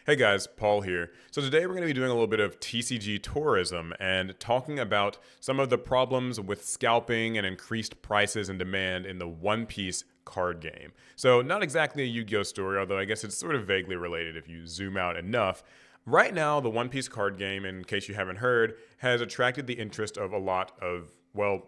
Hey guys, Paul here. So today we're going to be doing a little bit of TCG tourism and talking about some of the problems with scalping and increased prices and demand in the One Piece card game. So not exactly a Yu-Gi-Oh story, although I guess it's sort of vaguely related if you zoom out enough. Right now, the One Piece card game, in case you haven't heard, has attracted the interest of a lot of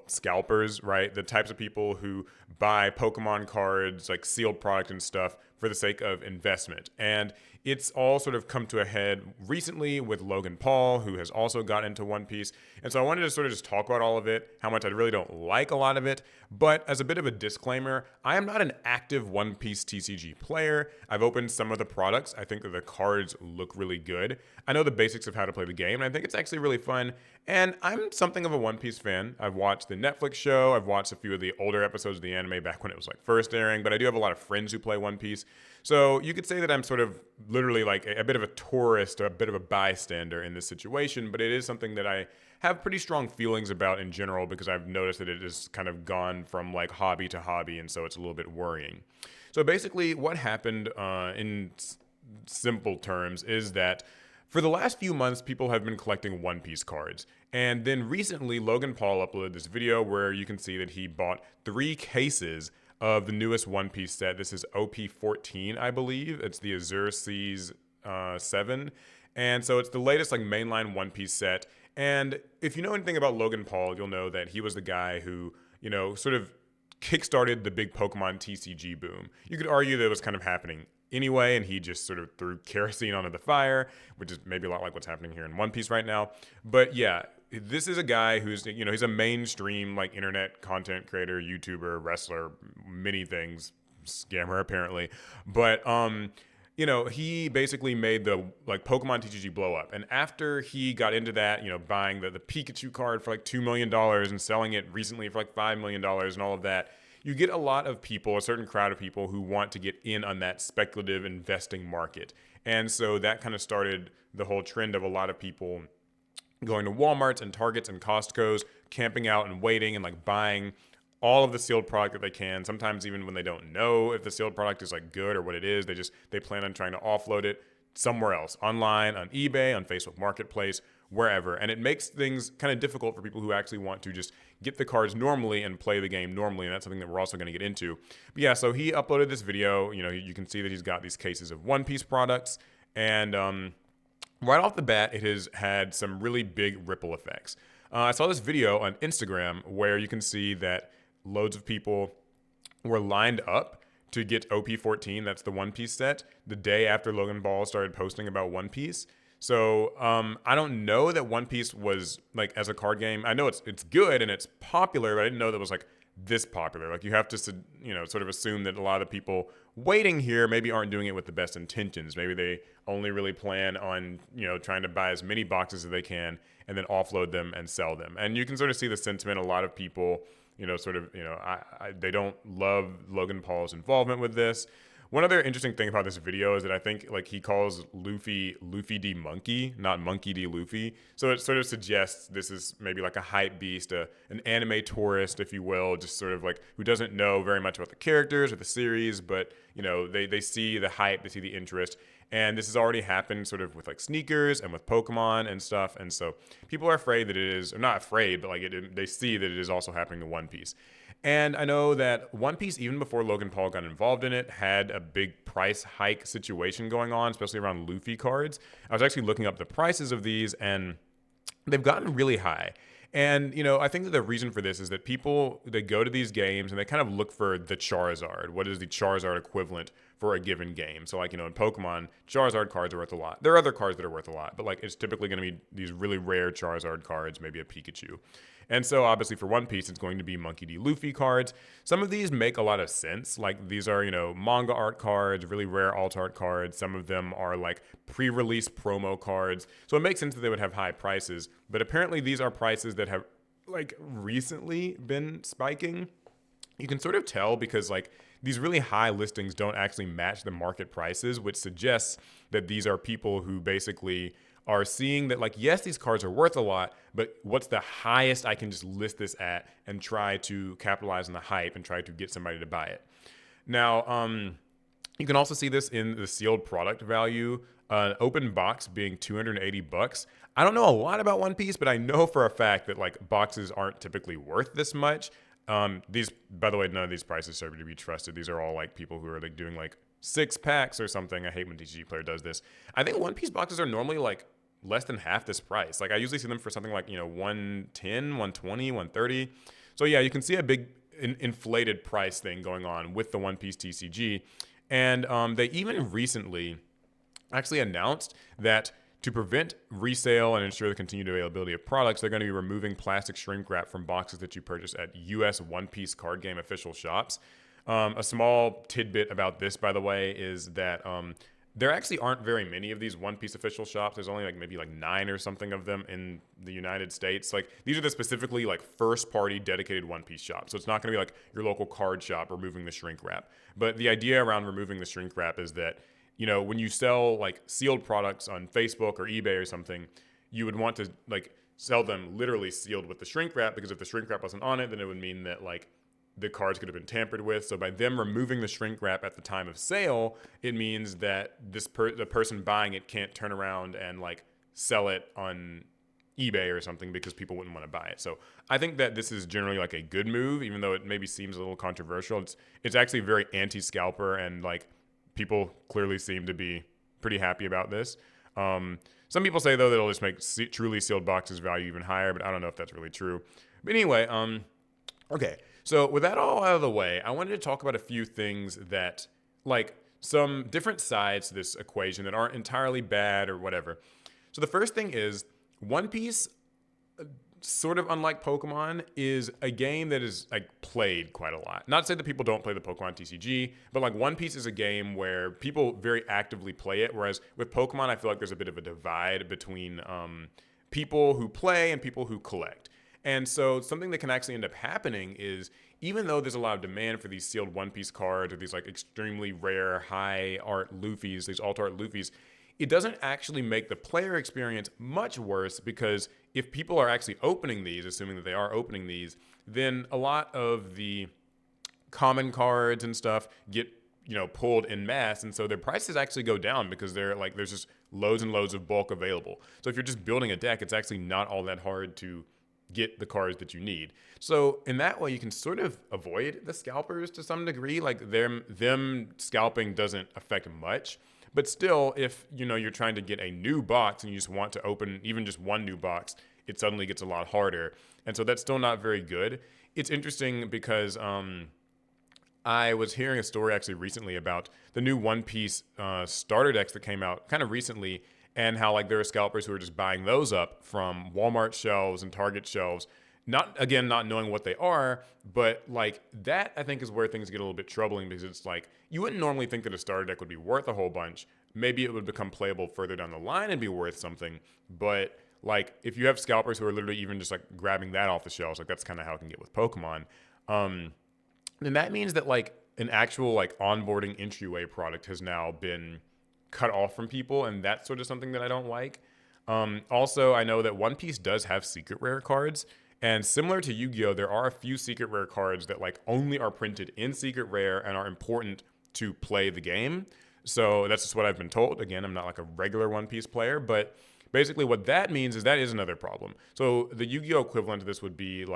scalpers, right? The types of people who buy Pokemon cards, like sealed product and stuff, for the sake of investment. And it's all sort of come to a head recently with Logan Paul, who has also got into One Piece. And so I wanted to sort of just talk about all of it, how much I really don't like a lot of it. But as a bit of a disclaimer, I am not an active One Piece TCG player. I've opened some of the products. I think that the cards look really good. I know the basics of how to play the game, and I think it's actually really fun. And I'm something of a One Piece fan. I've watched the Netflix show. I've watched a few of the older episodes of the anime back when it was like first airing, but I do have a lot of friends who play One Piece. So you could say that I'm sort of literally like a bit of a tourist, a bit of a bystander in this situation, but it is something that I have pretty strong feelings about in general because I've noticed that it has kind of gone from like hobby to hobby, and so it's a little bit worrying. So basically, what happened in simple terms is that for the last few months, people have been collecting One Piece cards. And then recently, Logan Paul uploaded this video where you can see that he bought 3 cases of the newest One Piece set. This is OP14, I believe. It's the Azure Seas 7. And so it's the latest like mainline One Piece set. And if you know anything about Logan Paul, you'll know that he was the guy who, sort of kickstarted the big Pokemon TCG boom. You could argue that it was kind of happening anyway, and he just sort of threw kerosene onto the fire, which is maybe a lot like what's happening here in One Piece right now. But yeah, this is a guy who's, he's a mainstream like internet content creator, YouTuber, wrestler, many things, scammer apparently. But he basically made the like Pokemon TCG blow up. And after he got into that, buying the Pikachu card for like $2 million and selling it recently for like $5 million and all of that, you get a lot of people, a certain crowd of people who want to get in on that speculative investing market. And so that kind of started the whole trend of a lot of people going to Walmarts and Targets and Costco's, camping out and waiting and like buying all of the sealed product that they can. Sometimes even when they don't know if the sealed product is like good or what it is, they plan on trying to offload it somewhere else, online, on eBay, on Facebook Marketplace, wherever. And it makes things kind of difficult for people who actually want to just get the cards normally and play the game normally. And that's something that we're also going to get into. But yeah, so he uploaded this video. You can see that he's got these cases of One Piece products. And right off the bat, it has had some really big ripple effects. I saw this video on Instagram where you can see that loads of people were lined up to get OP14, that's the One Piece set, the day after Logan Paul started posting about One Piece. So I don't know that One Piece was like as a card game. I know it's good and it's popular, but I didn't know that it was like this popular. Like you have to sort of assume that a lot of the people waiting here maybe aren't doing it with the best intentions. Maybe they only really plan on trying to buy as many boxes as they can and then offload them and sell them. And you can sort of see the sentiment. A lot of people they don't love Logan Paul's involvement with this. One other interesting thing about this video is that I think like he calls Luffy D Monkey, not Monkey D Luffy. So it sort of suggests this is maybe like a hype beast, an anime tourist, if you will, just sort of like who doesn't know very much about the characters or the series, but they see the hype, they see the interest. And this has already happened sort of with like sneakers and with Pokemon and stuff. And so people are afraid that it is, or not afraid, but like they see that it is also happening to One Piece. And I know that One Piece, even before Logan Paul got involved in it, had a big price hike situation going on, especially around Luffy cards. I was actually looking up the prices of these, and they've gotten really high. And, I think that the reason for this is that people, they go to these games and they kind of look for the Charizard. What is the Charizard equivalent for a given game? So, like, in Pokemon, Charizard cards are worth a lot. There are other cards that are worth a lot, but, like, it's typically going to be these really rare Charizard cards, maybe a Pikachu. And so, obviously, for One Piece, it's going to be Monkey D. Luffy cards. Some of these make a lot of sense. Like, these are, manga art cards, really rare alt art cards. Some of them are, like, pre-release promo cards. So it makes sense that they would have high prices. But apparently, these are prices that have, like, recently been spiking. You can sort of tell because, like, these really high listings don't actually match the market prices, which suggests that these are people who basically are seeing that, like, yes, these cards are worth a lot, but what's the highest I can just list this at and try to capitalize on the hype and try to get somebody to buy it. Now, You can also see this in the sealed product value. Open box being $280. I don't know a lot about One Piece, but I know for a fact that like boxes aren't typically worth this much. These, by the way, none of these prices are to be trusted. These are all like people who are like doing like 6 packs or something. I hate when TCG player does this. I think One Piece boxes are normally like less than half this price. Like I usually see them for something like 110, 120, 130. So yeah, you can see a big inflated price thing going on with the One Piece TCG. And they even recently actually announced that to prevent resale and ensure the continued availability of products, they're going to be removing plastic shrink wrap from boxes that you purchase at U.S. One Piece card game official shops. A small tidbit about this, by the way, is that there actually aren't very many of these One Piece official shops. There's only maybe 9 or something of them in the United States. Like these are the specifically first party dedicated One Piece shops. So it's not going to be like your local card shop removing the shrink wrap. But the idea around removing the shrink wrap is that when you sell sealed products on Facebook or eBay or something, you would want to sell them literally sealed with the shrink wrap, because if the shrink wrap wasn't on it, then it would mean that the cards could have been tampered with. So by them removing the shrink wrap at the time of sale, it means that the person buying it can't turn around and sell it on eBay or something because people wouldn't want to buy it. So I think that this is generally a good move, even though it maybe seems a little controversial. It's actually very anti-scalper, and people clearly seem to be pretty happy about this. Some people say though that it'll just make truly sealed boxes value even higher, but I don't know if that's really true. But anyway, okay. So with that all out of the way, I wanted to talk about a few things that some different sides to this equation that aren't entirely bad or whatever. So the first thing is One Piece, sort of unlike Pokemon, is a game that is played quite a lot. Not to say that people don't play the Pokemon TCG, but One Piece is a game where people very actively play it, whereas with Pokemon, I feel like there's a bit of a divide between people who play and people who collect. And so something that can actually end up happening is, even though there's a lot of demand for these sealed One Piece cards or these extremely rare high art Luffys, these alt art Luffys, it doesn't actually make the player experience much worse, because if people are actually opening these, assuming that they are opening these, then a lot of the common cards and stuff get pulled en masse, and so their prices actually go down because there's just loads and loads of bulk available. So if you're just building a deck, it's actually not all that hard to get the cards that you need. So in that way, you can sort of avoid the scalpers to some degree. Them scalping doesn't affect much. But still, if you're trying to get a new box and you just want to open even just one new box, it suddenly gets a lot harder. And so that's still not very good. It's interesting because I was hearing a story actually recently about the new One Piece starter decks that came out kind of recently, and how there are scalpers who are just buying those up from Walmart shelves and Target shelves. Not knowing what they are, but that I think is where things get a little bit troubling, because it's you wouldn't normally think that a starter deck would be worth a whole bunch. Maybe it would become playable further down the line and be worth something. But if you have scalpers who are literally even just grabbing that off the shelves, that's kind of how it can get with Pokemon. Then that means that an actual onboarding entryway product has now been cut off from people, and that's sort of something that I don't like. Also, I know that One Piece does have secret rare cards. And similar to Yu-Gi-Oh, there are a few secret rare cards that only are printed in secret rare and are important to play the game. So that's just what I've been told. Again, I'm not a regular One Piece player, but basically what that means is that is another problem. So the Yu-Gi-Oh equivalent to this would be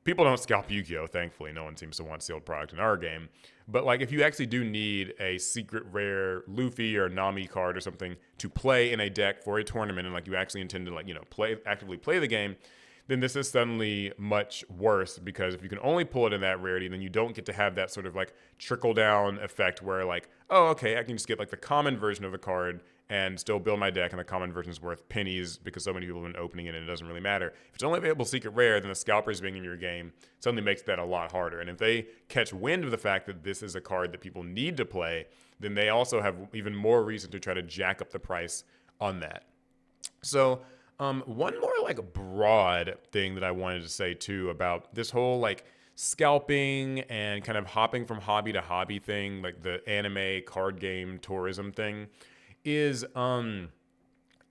people don't scalp Yu-Gi-Oh, thankfully. No one seems to want sealed product in our game. But if you actually do need a secret rare Luffy or Nami card or something to play in a deck for a tournament, and you actually intend to actively play the game, then this is suddenly much worse, because if you can only pull it in that rarity, then you don't get to have that sort of trickle down effect where oh, okay, I can just get the common version of the card and still build my deck, and the common version is worth pennies because so many people have been opening it and it doesn't really matter. If it's only available secret rare, then the scalpers being in your game suddenly makes that a lot harder. And if they catch wind of the fact that this is a card that people need to play, then they also have even more reason to try to jack up the price on that. So one more broad thing that I wanted to say too about this whole scalping and kind of hopping from hobby to hobby thing, the anime card game tourism thing, is I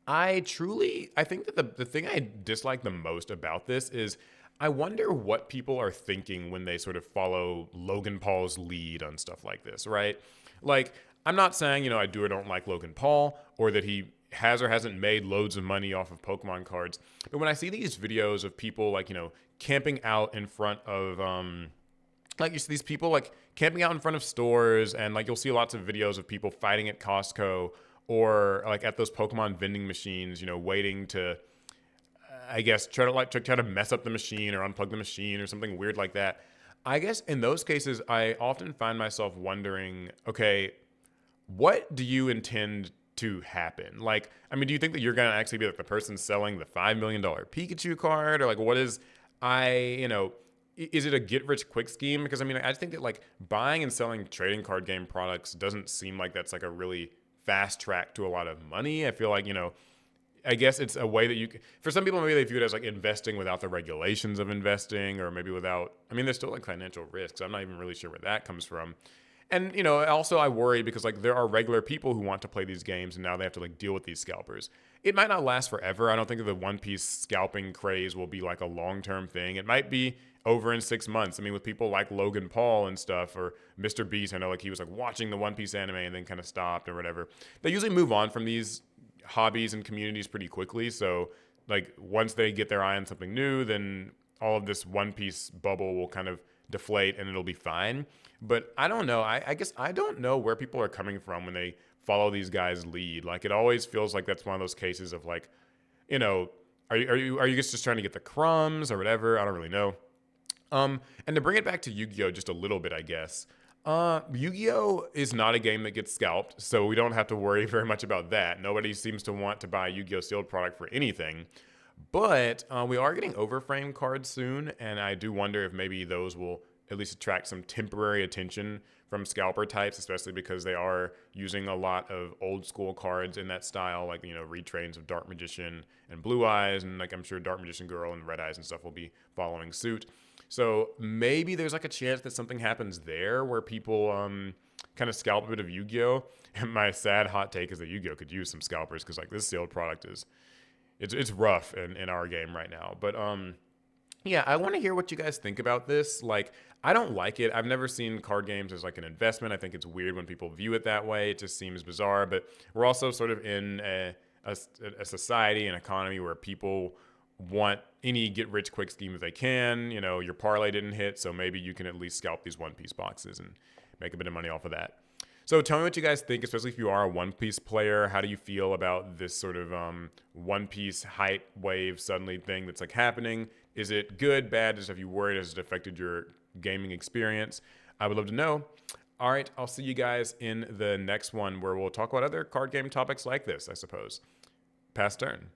think that the thing I dislike the most about this is I wonder what people are thinking when they sort of follow Logan Paul's lead on stuff like this, right? I'm not saying, I do or don't like Logan Paul or that he has or hasn't made loads of money off of Pokemon cards. But when I see these videos of people like, camping out in front of, like you see these people like camping out in front of stores, and like you'll see lots of videos of people fighting at Costco or like at those Pokemon vending machines, waiting to, I guess, try to mess up the machine or unplug the machine or something weird like that. I guess in those cases, I often find myself wondering, okay, what do you intend to happen? Like, I mean, do you think that you're going to actually be like the person selling the $5 million Pikachu card? Or like, what is, is it a get rich quick scheme? Because I mean, I just think that like buying and selling trading card game products doesn't seem like that's like a really fast track to a lot of money. I feel like, I guess it's a way that for some people, maybe they view it as like investing without the regulations of investing, or maybe without, I mean, there's still like financial risks. I'm not even really sure where that comes from. And, also I worry because like there are regular people who want to play these games, and now they have to like deal with these scalpers. It might not last forever. I don't think that the One Piece scalping craze will be like a long-term thing. It might be over in 6 months. I mean, with people like Logan Paul and stuff, or Mr. Beast, I know like he was like watching the One Piece anime and then kind of stopped or whatever. They usually move on from these hobbies and communities pretty quickly. So like once they get their eye on something new, then all of this One Piece bubble will kind of deflate and it'll be fine. But I don't know. I guess I don't know where people are coming from when they follow these guys' lead. Like it always feels like that's one of those cases of like, are you just trying to get the crumbs or whatever? I don't really know. And to bring it back to Yu-Gi-Oh just a little bit, I guess. Yu-Gi-Oh is not a game that gets scalped, so we don't have to worry very much about that. Nobody seems to want to buy a Yu-Gi-Oh sealed product for anything. But we are getting overframe cards soon, and I do wonder if maybe those will at least attract some temporary attention from scalper types, especially because they are using a lot of old school cards in that style, like, retrains of Dark Magician and Blue Eyes, and like I'm sure Dark Magician Girl and Red Eyes and stuff will be following suit. So maybe there's like a chance that something happens there where people kind of scalp a bit of Yu-Gi-Oh! And my sad hot take is that Yu-Gi-Oh! Could use some scalpers because like this sealed product is it's rough in our game right now. But yeah, I want to hear what you guys think about this. Like, I don't like it. I've never seen card games as like an investment. I think it's weird when people view it that way. It just seems bizarre. But we're also sort of in a society, an economy where people want any get rich quick scheme that they can. Your parlay didn't hit, so maybe you can at least scalp these One Piece boxes and make a bit of money off of that. So tell me what you guys think, especially if you are a One Piece player. How do you feel about this sort of One Piece hype wave suddenly thing that's like happening? Is it good, bad? Have you worried? Has it affected your gaming experience? I would love to know. All right, I'll see you guys in the next one where we'll talk about other card game topics like this, I suppose. Pass turn.